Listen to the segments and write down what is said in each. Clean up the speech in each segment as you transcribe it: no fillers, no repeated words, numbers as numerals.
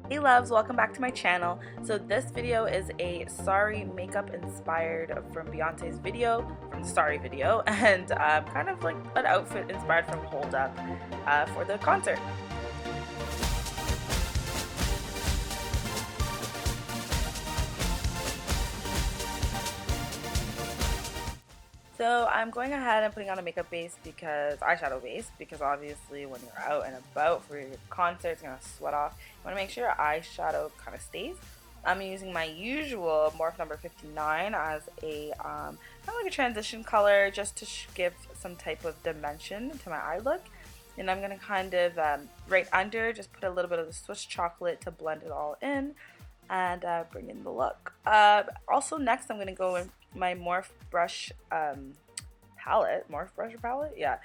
Hey loves, welcome back to my channel. So this video is a Sorry makeup inspired from Beyonce's video, from the Sorry video, and kind of like an outfit inspired from Hold Up for the concert. So I'm going ahead and putting on a makeup base because eyeshadow base because obviously when you're out and about for your concert, it's gonna sweat off. You want to make sure your eyeshadow kind of stays. I'm using my usual Morph number 59 as a kind of like a transition color just to give some type of dimension to my eye look. And I'm gonna kind of right under just put a little bit of the Swiss chocolate to blend it all in and bring in the look. Also next I'm gonna go in my Morph brush palette, yeah,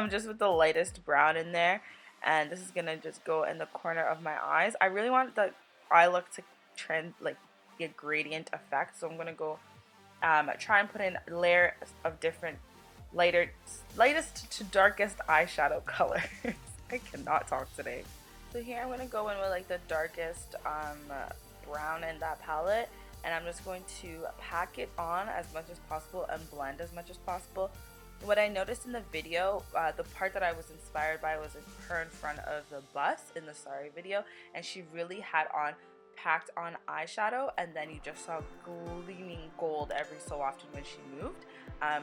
just with the lightest brown in there, and this is gonna just go in the corner of my eyes. I really want the eye look to trend like be a gradient effect, so I'm gonna go try and put in layers of different lightest to darkest eyeshadow colors. I cannot talk today. So here I'm gonna go in with like the darkest brown in that palette, and I'm just going to pack it on as much as possible and blend as much as possible. What I noticed in the video, the part that I was inspired by was her in front of the bus in the Sorry video, and she really had on packed on eyeshadow, and then you just saw gleaming gold every so often when she moved.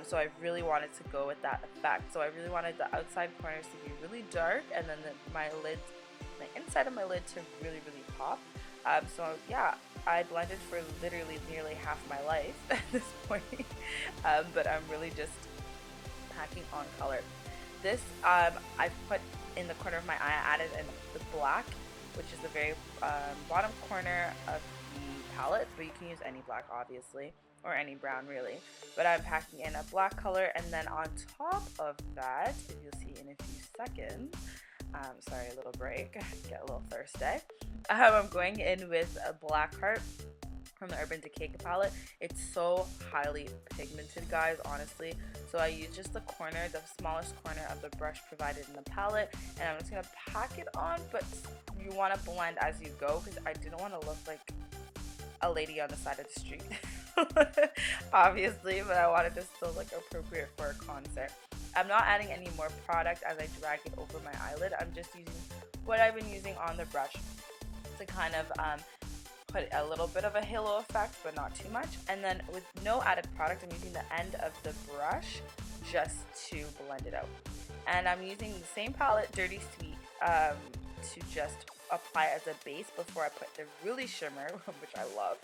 So I really wanted to go with that effect. So I really wanted the outside corners to be really dark, and then my inside of my lid to really pop. So yeah, I blended for literally nearly half my life at this point, but I'm really just packing on color. This I put in the corner of my eye. I added in the black, which is the very bottom corner of the palette, but you can use any black obviously, or any brown really, but I'm packing in a black color, and then on top of that, if you'll see in a few seconds, sorry, a little break, get a little thirsty. I'm going in with a black heart from the Urban Decay palette. It's so highly pigmented, guys, honestly. So I use just the corner, the smallest corner of the brush provided in the palette, and I'm just gonna pack it on, but you want to blend as you go because I didn't want to look like a lady on the side of the street. Obviously, but I wanted to still look appropriate for a concert. I'm not adding any more product as I drag it over my eyelid. I'm just using what I've been using on the brush to kind of put a little bit of a halo effect, but not too much. And then with no added product, I'm using the end of the brush just to blend it out. And I'm using the same palette, Dirty Sweet, to just apply as a base before I put the really shimmer, which I love.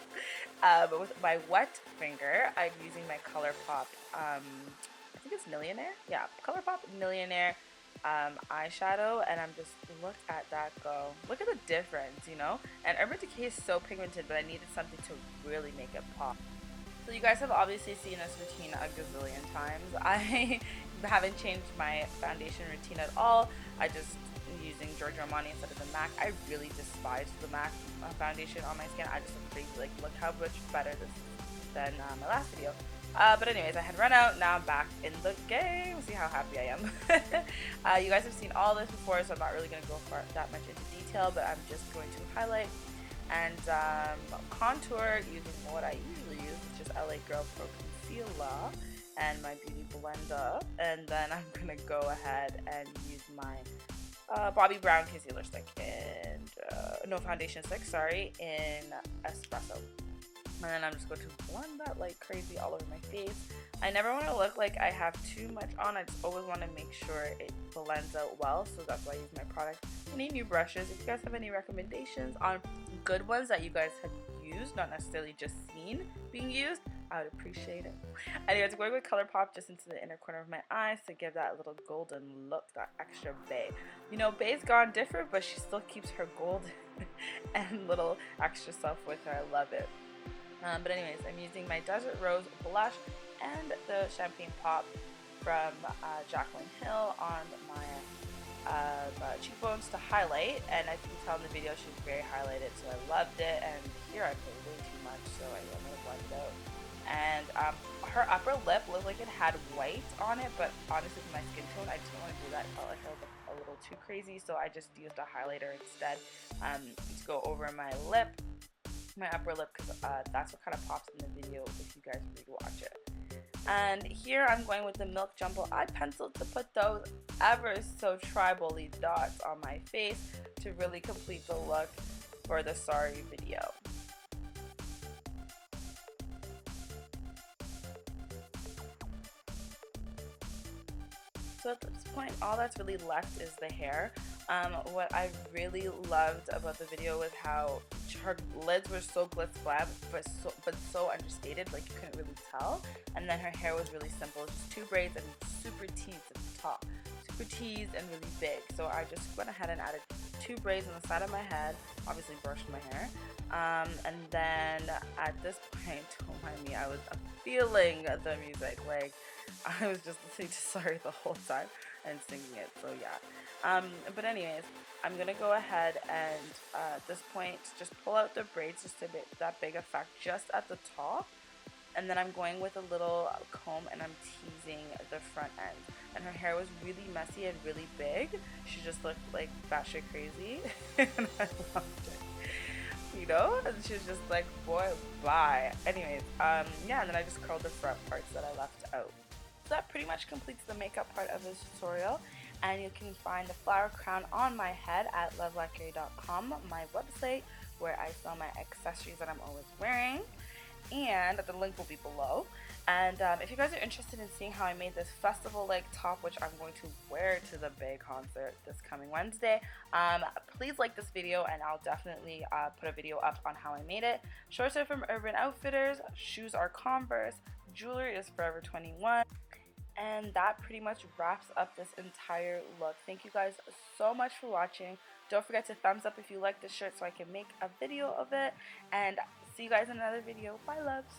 But with my wet finger, I'm using my ColourPop, I think it's Millionaire? Yeah, ColourPop Millionaire eyeshadow, and I'm just, look at that go. Look at the difference, you know? And Urban Decay is so pigmented, but I needed something to really make it pop. So you guys have obviously seen this routine a gazillion times. I haven't changed my foundation routine at all. I just using Giorgio Armani instead of the MAC. I really despise the MAC foundation on my skin. I just look crazy. Like, look how much better this is than my last video. But anyways, I had run out. Now I'm back in the game. See how happy I am. You guys have seen all this before, so I'm not really going to go for that much into detail, but I'm just going to highlight and contour using what I usually use, which is LA Girl Pro Concealer and my Beauty Blender. And then I'm going to go ahead and use my Bobbi Brown concealer stick and no foundation stick, sorry, in Espresso. And then I'm just going to blend that like crazy all over my face. I never want to look like I have too much on. I just always want to make sure it blends out well, so that's why I use my product. Any new brushes, if you guys have any recommendations on good ones that you guys have used, not necessarily just seen being used, I would appreciate it. Anyways, I'm going with ColourPop just into the inner corner of my eyes to give that little golden look, that extra bae. You know, bae's gone different, but she still keeps her gold and little extra stuff with her. I love it. But anyways, I'm using my Desert Rose blush and the Champagne Pop from Jaclyn Hill on my cheekbones to highlight, and as you can tell in the video, she's very highlighted, so I loved it. And here I put way too much, so I'm gonna blend it out. And her upper lip looked like it had white on it, but honestly, with my skin tone, I just don't want to do that. I felt like I look a little too crazy, so I just used a highlighter instead to go over my lip, my upper lip, because that's what kind of pops in the video if you guys rewatch it. And here I'm going with the Milk Jumbo eye pencil to put those ever so tribal-y dots on my face to really complete the look for the Sorry video. So at this point, all that's really left is the hair. What I really loved about the video was how her lids were so glitz glab, but so understated, like you couldn't really tell. And then her hair was really simple, just 2 braids and super teased at the top, super teased and really big. So I just went ahead and added 2 braids on the side of my head, obviously brushed my hair. And then at this point, don't mind me, I was feeling the music, like I was just listening to Sorry the whole time and singing it, so yeah. But anyways, I'm gonna go ahead and at this point just pull out the braids just a bit, that big effect just at the top, and then I'm going with a little comb and I'm teasing the front end. And her hair was really messy and really big. She just looked like batshit crazy and I loved it, you know, and she was just like, boy, bye. Anyways, yeah, and then I just curled the front parts that I left out. So that pretty much completes the makeup part of this tutorial, and you can find the flower crown on my head at lovelacquer.com, my website where I sell my accessories that I'm always wearing, and the link will be below. And if you guys are interested in seeing how I made this festival-like top, which I'm going to wear to the Bay concert this coming Wednesday, please like this video and I'll definitely put a video up on how I made it. Shorts are from Urban Outfitters, shoes are Converse, jewelry is Forever 21. And that pretty much wraps up this entire look. Thank you guys so much for watching. Don't forget to thumbs up if you like this shirt so I can make a video of it. And see you guys in another video. Bye, loves.